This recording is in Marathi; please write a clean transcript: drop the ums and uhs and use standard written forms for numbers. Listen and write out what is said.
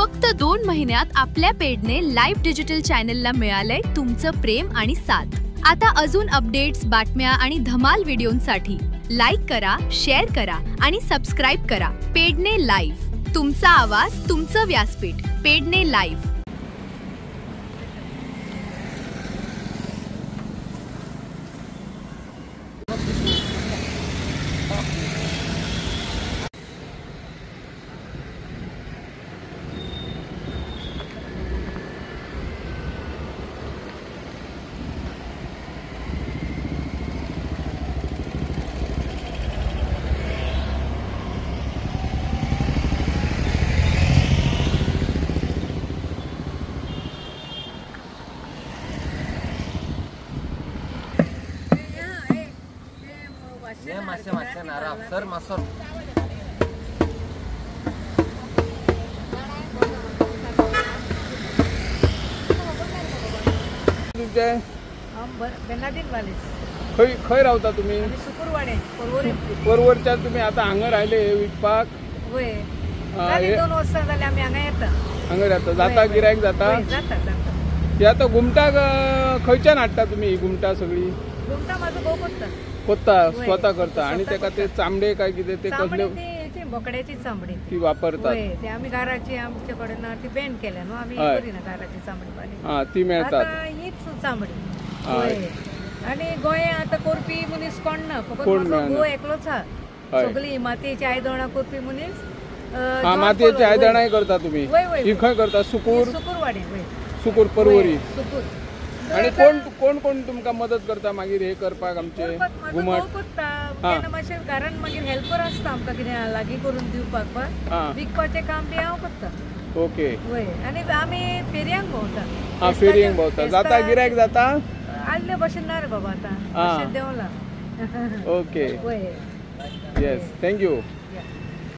फक्त 2 महिन्यात आपल्या पेडने लाईव्ह डिजिटल चॅनलला मिळालंय तुमचं प्रेम आणि साथ। आता अजून अपडेट्स, बातम्या आणि धमाल व्हिडिओंसाठी लाईक करा, शेअर करा आणि सबस्क्राइब करा। पेडने लाईव्ह, तुमचा आवाज, तुमचं व्यासपीठ। Pedne live. Masih narap, sir masuk. बेनादीन वाले खय रावता तुम्ही? सुकुरवाडे परवरच्या तुम्ही आता हांगा राहिले विकपाक? होय, 2 वर्सां जाली आमी हांगा येता। हांगा येता, जाता गिरायक जाता? जाता जाता। ती आता घुमटाक खंयच्यान हाडटा तुम्ही घुमटा सगळी? घुमटा माझो भाऊ करता। स्वतः करता आणि त्याका ते चांबडे काय किती ते कसले? बोकड्याची चांबडी ती वापरतात? ते आम्ही घराची आमच्याकडून ती बॅन केल्या न्हू, आम्ही करिना घराची चांबडी बाली। ती मेळतात हीच चांबडी। आणि गोंया आता करपी मनीस कोण ना, फकत माझो भाऊ एकलोच हा। सगळी मातयेची आयदनां करपी मनीस। मातयेची आयदनांय करता तुम्ही? ही खंय करता? सुकुरवाडे। सुकूर परवरी। सुकूर। आणि कोण कोण तुमकां मदत करता मागीर हे करपाक आमचे घुमट? मातशें घरान मागीर हेल्पर आसता आमकां कितें लागीं करून दिवपाक, विकपाचें काम बी हांव करता। ओके। होय, आनी आमी फेरयांक भोंवता। फेरयांक भोंवता, जाता गिरायक जाता? आदले भशेन ना रे बाबा, आतां देंवला। ओके, होय, येस, थँक्यू।